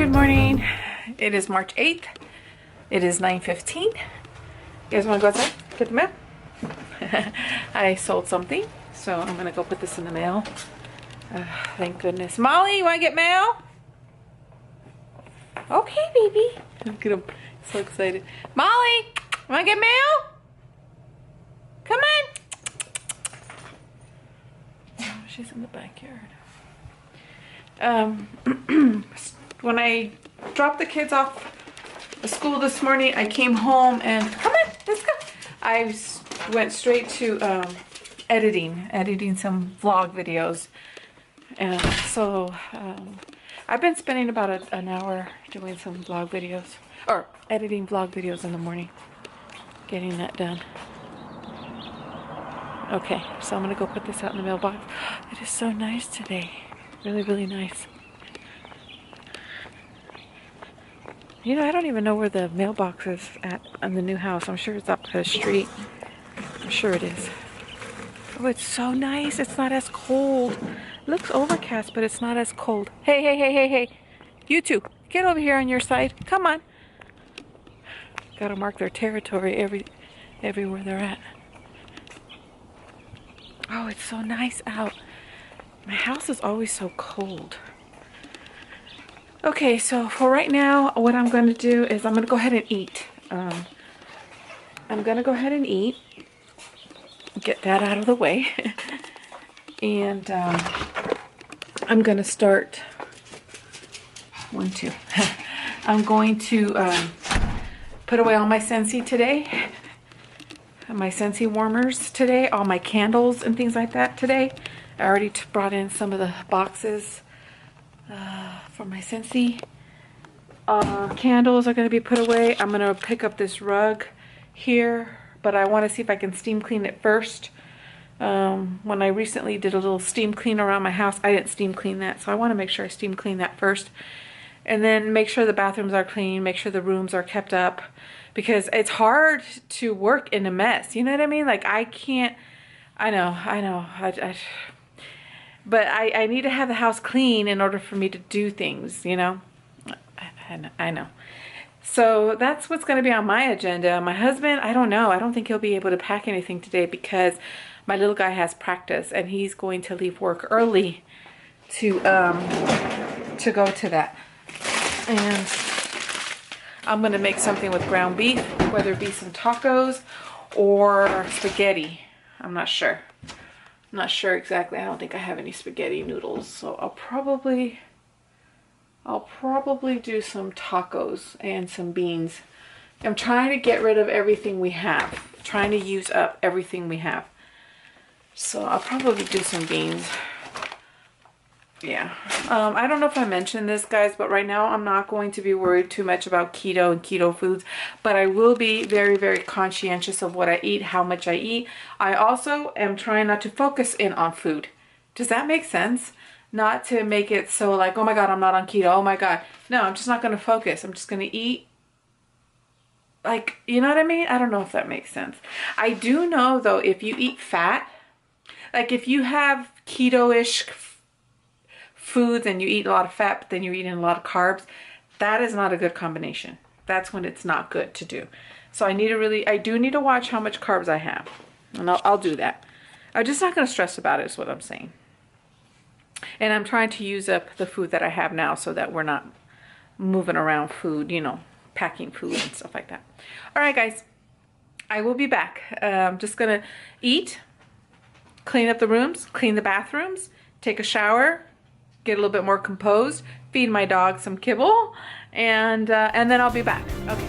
Good morning. It is March 8th. It is 9:15. You guys want to go outside? Get the mail? I sold something, so I'm going to go put this in the mail. Thank goodness. Molly, you want to get mail? Okay, baby. Look at him. So excited. Molly, you want to get mail? Come on. Oh, she's in the backyard. When I dropped the kids off at school this morning, I came home and come on, let's go. I went straight to editing some vlog videos, and so I've been spending about an hour doing some vlog videos, or editing vlog videos in the morning, getting that done. Okay, so I'm gonna go put this out in the mailbox. It is so nice today, really, really nice. You know, I don't even know where the mailbox is at in the new house. I'm sure it's up the street. I'm sure it is. Oh, it's so nice. It's not as cold. It looks overcast, but it's not as cold. Hey, hey, hey, hey, hey. You two, get over here on your side. Come on. Gotta mark their territory everywhere they're at. Oh, it's so nice out. My house is always so cold. Okay, so for right now, what I'm going to do is I'm going to go ahead and eat. I'm going to go ahead and eat. Get that out of the way. And I'm going to start. I'm going to put away all my Scentsy today. My Scentsy warmers today. All my candles and things like that today. I already brought in some of the boxes. For my Scentsy candles are going to be put away. I'm going to pick up this rug here, but I want to see if I can steam clean it first. When I recently did a little steam clean around my house, I didn't steam clean that, so I want to make sure I steam clean that first, and then make sure the bathrooms are clean, make sure the rooms are kept up, because it's hard to work in a mess. You know what I mean? Like, I can't. I know. But I need to have the house clean in order for me to do things, you know? I know. So that's what's going to be on my agenda. My husband, I don't know. I don't think he'll be able to pack anything today because my little guy has practice and he's going to leave work early to go to that. And I'm going to make something with ground beef, whether it be some tacos or spaghetti. I'm not sure. I'm not sure exactly. I don't think I have any spaghetti noodles, so I'll probably do some tacos and some beans. I'm trying to get rid of everything we have. Trying to use up everything we have. So I'll probably do some beans. Yeah. I don't know if I mentioned this, guys, but right now I'm not going to be worried too much about keto and keto foods, but I will be very, very conscientious of what I eat, how much I eat. I also am trying not to focus in on food. Does that make sense? Not to make it so like, oh my God, I'm not on keto. Oh my God. No, I'm just not going to focus. I'm just going to eat. Like, you know what I mean? I don't know if that makes sense. I do know, though, if you eat fat, like if you have keto-ish foods and you eat a lot of fat, but then you're eating a lot of carbs, that is not a good combination. That's when it's not good to do. So I do need to watch how much carbs I have. And I'll do that. I'm just not going to stress about it is what I'm saying. And I'm trying to use up the food that I have now so that we're not moving around food, you know, packing food and stuff like that. All right, guys. I will be back. I'm just going to eat, clean up the rooms, clean the bathrooms, take a shower, get a little bit more composed, feed my dog some kibble, and then I'll be back. Okay.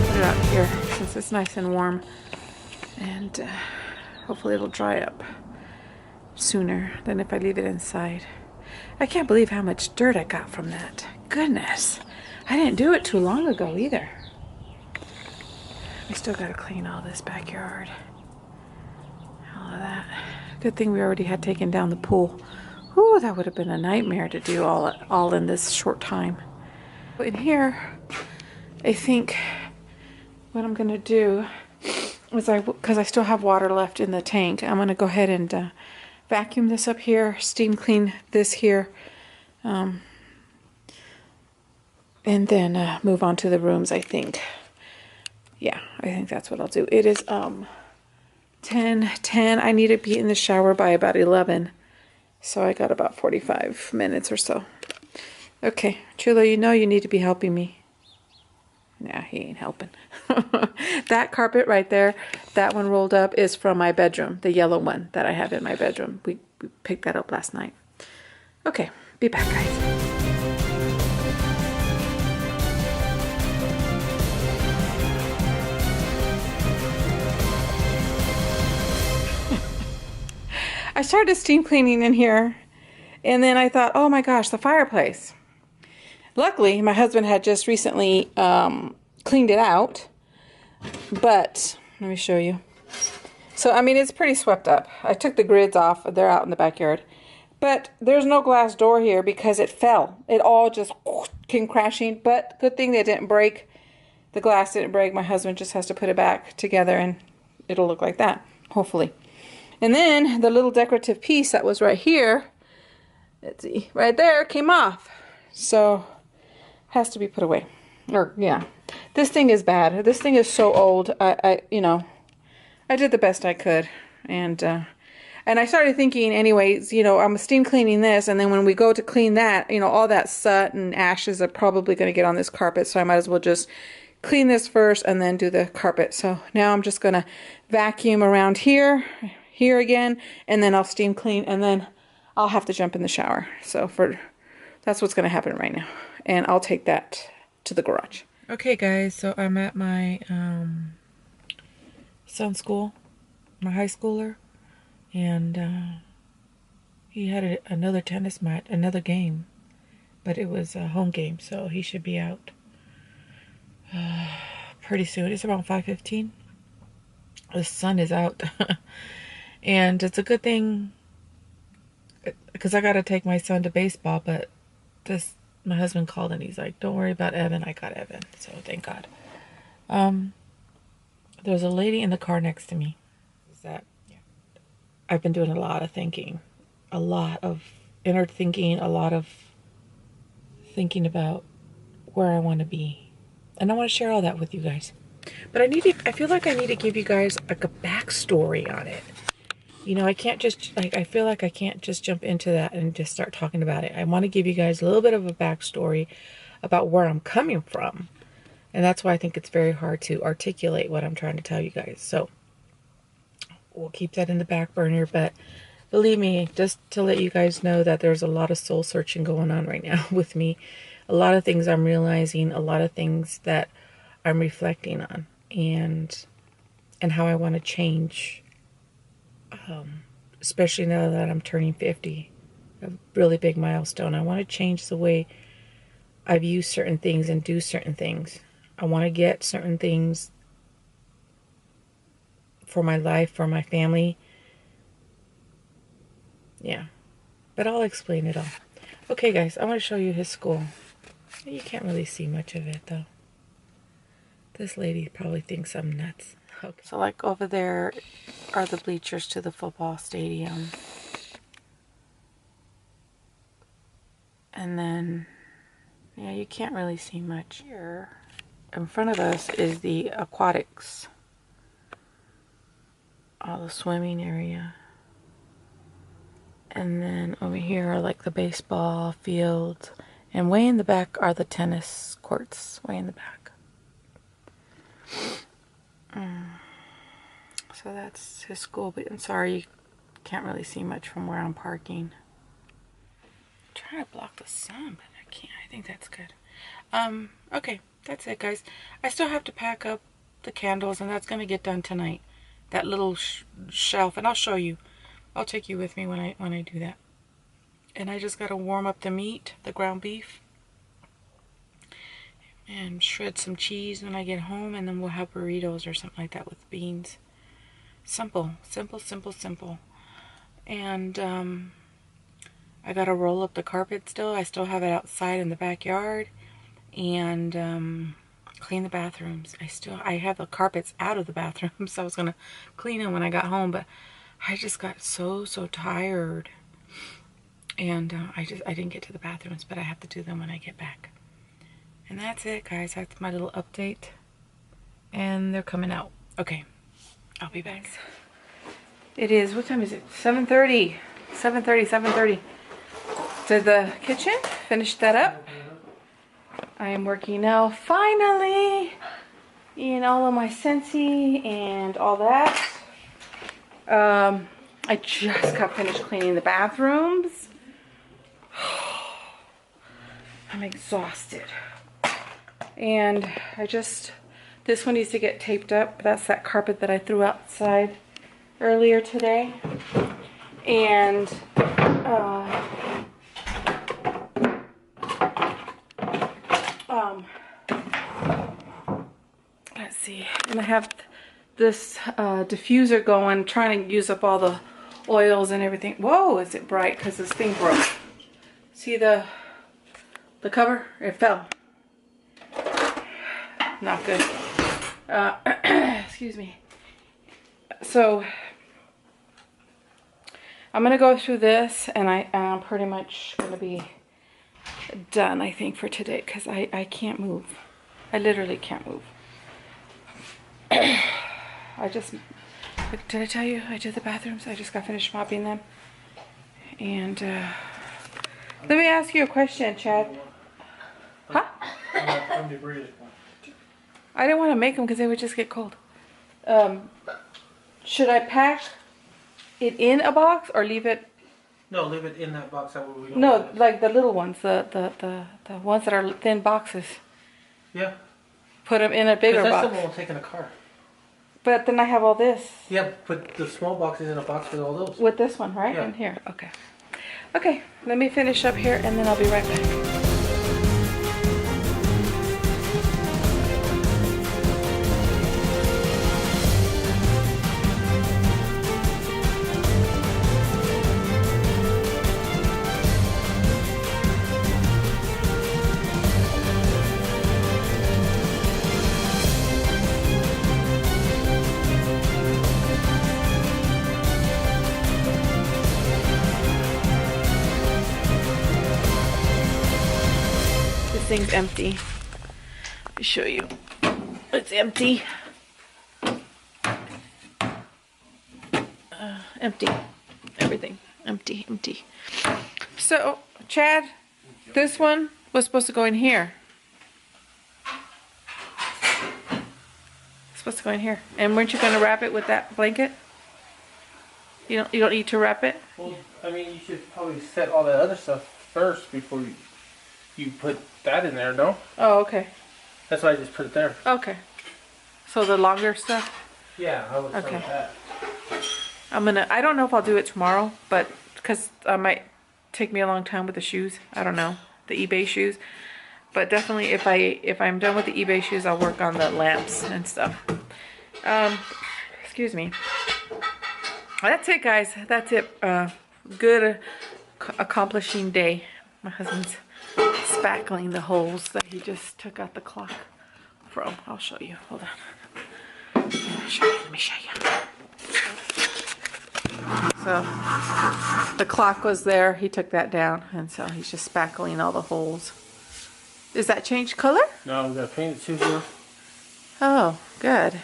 Put it out here since it's nice and warm. And hopefully it'll dry up sooner than if I leave it inside. I can't believe how much dirt I got from that. Goodness. I didn't do it too long ago either. We still gotta clean all this backyard. All of that. Good thing we already had taken down the pool. Ooh, that would have been a nightmare to do all in this short time. But in here, I think what I'm gonna do is because I still have water left in the tank, I'm gonna go ahead and vacuum this up here, steam clean this here, and then move on to the rooms, I think. Yeah, I think that's what I'll do. It is 10:10. I need to be in the shower by about 11. So I got about 45 minutes or so. Okay, Chulo, you know you need to be helping me. Nah, he ain't helping. That carpet right there, that one rolled up, is from my bedroom. The yellow one that I have in my bedroom. We picked that up last night. Okay, be back, guys. I started steam cleaning in here, and then I thought, oh my gosh, the fireplace. Luckily, my husband had just recently cleaned it out, but let me show you. So, I mean, it's pretty swept up. I took the grids off. They're out in the backyard. But there's no glass door here because it fell. It all just came crashing, but good thing they didn't break. The glass didn't break. My husband just has to put it back together, and it'll look like that, hopefully. And then the little decorative piece that was right here, let's see, right there, came off. So, has to be put away. Or, yeah. This thing is bad. This thing is so old. You know, I did the best I could. And I started thinking, anyways, you know, I'm steam cleaning this, and then when we go to clean that, you know, all that soot and ashes are probably going to get on this carpet, so I might as well just clean this first and then do the carpet. So now I'm just going to vacuum around here again, and then I'll steam clean, and then I'll have to jump in the shower. So that's what's going to happen right now, and I'll take that to the garage. Okay, guys, so I'm at my son's school, my high schooler, and he had another tennis match, another game, but it was a home game, so he should be out pretty soon. It's around 5:15. The sun is out. And it's a good thing because I got to take my son to baseball, but my husband called and he's like, don't worry about Evan. I got Evan. So thank God. There's a lady in the car next to me. I've been doing a lot of thinking, a lot of inner thinking, a lot of thinking about where I want to be. And I want to share all that with you guys. But I feel like I need to give you guys like a backstory on it. You know, I feel like I can't just jump into that and just start talking about it. I want to give you guys a little bit of a backstory about where I'm coming from. And that's why I think it's very hard to articulate what I'm trying to tell you guys. So we'll keep that in the back burner. But believe me, just to let you guys know that there's a lot of soul searching going on right now with me. A lot of things I'm realizing, a lot of things that I'm reflecting on, and how I want to change. Especially now that I'm turning 50, a really big milestone. I want to change the way I view certain things and do certain things. I want to get certain things for my life, for my family. Yeah, but I'll explain it all. Okay, guys, I want to show you his school. You can't really see much of it, though. This lady probably thinks I'm nuts. Okay. So like over there are the bleachers to the football stadium. And then, yeah, you can't really see much. Here in front of us is the aquatics. All the swimming area. And then over here are like the baseball field. And way in the back are the tennis courts. Way in the back. So that's his school, but I'm sorry you can't really see much from where I'm parking. I'm trying to block the sun, but I can't. I think that's good. Okay, that's it, guys. I still have to pack up the candles, and that's going to get done tonight. That little shelf, and I'll show you. I'll take you with me when I do that. And I just got to warm up the meat, the ground beef, and shred some cheese when I get home, and then we'll have burritos or something like that with beans. Simple, simple, simple, simple. And I gotta roll up the carpet still. I still have it outside in the backyard. And clean the bathrooms. I have the carpets out of the bathrooms. So I was gonna clean them when I got home, but I just got so tired. And I didn't get to the bathrooms, but I have to do them when I get back. And that's it, guys. That's my little update. And they're coming out. Okay, I'll be back. It is, what time is it? 7:30. 7:30. To the kitchen, finish that up. I am working now, finally, in all of my Scentsy and all that. I just got finished cleaning the bathrooms. I'm exhausted. And this one needs to get taped up. That's that carpet that I threw outside earlier today. And let's see. And I have this diffuser going, trying to use up all the oils and everything. Whoa, is it bright? Because this thing broke. See the cover? It fell. Not good. Excuse me. So I'm gonna go through this, and I'm pretty much gonna be done, I think, for today, because I can't move. I literally can't move. Did I tell you I did the bathrooms? I just got finished mopping them. And let me ask you a question, Chad. Huh? I didn't want to make them because they would just get cold. Should I pack it in a box or leave it? No, leave it in that box. That way we don't. No, like the little ones, the ones that are thin boxes. Yeah. Put them in a bigger box. That's the one we'll take in a car. But then I have all this. Yeah, put the small boxes in a box with all those. With this one, right? Yeah. In here. Okay. Okay, let me finish up here and then I'll be right back. Thing's empty. Let me show you. It's empty. Empty. Everything. Empty. So, Chad, this one was supposed to go in here. It's supposed to go in here. And weren't you going to wrap it with that blanket? You don't need to wrap it? Well, I mean, you should probably set all that other stuff first before you put that in there, no? Oh, okay. That's why I just put it there. Okay. So the longer stuff? Yeah, I would start with that. I don't know if I'll do it tomorrow, but because it might take me a long time with the shoes. I don't know, the eBay shoes. But definitely if I'm done with the eBay shoes, I'll work on the lamps and stuff. Excuse me. That's it, guys. That's it. Good accomplishing day. My husband's spackling the holes that he just took out the clock from. I'll show you. Hold on. Let me show you. So the clock was there. He took that down, and so he's just spackling all the holes. Is that changed color? No, we got to paint it too here. Oh, good.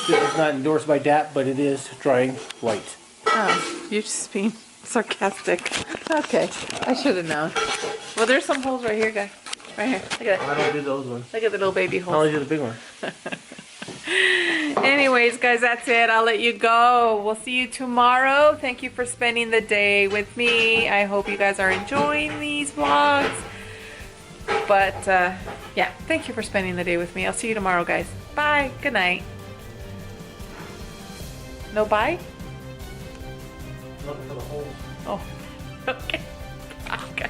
This is not endorsed by DAP, but it is drying white. Oh, you're just being sarcastic. Okay, I should have known. Well, there's some holes right here, guys. Right here. Look at that. I don't do those ones. Look at the little baby I holes. only do the big one. Anyways, guys, that's it. I'll let you go. We'll see you tomorrow. Thank you for spending the day with me. I hope you guys are enjoying these vlogs. But, yeah, thank you for spending the day with me. I'll see you tomorrow, guys. Bye. Good night. No bye? Looking for the holes. Oh, okay. Bye, guys.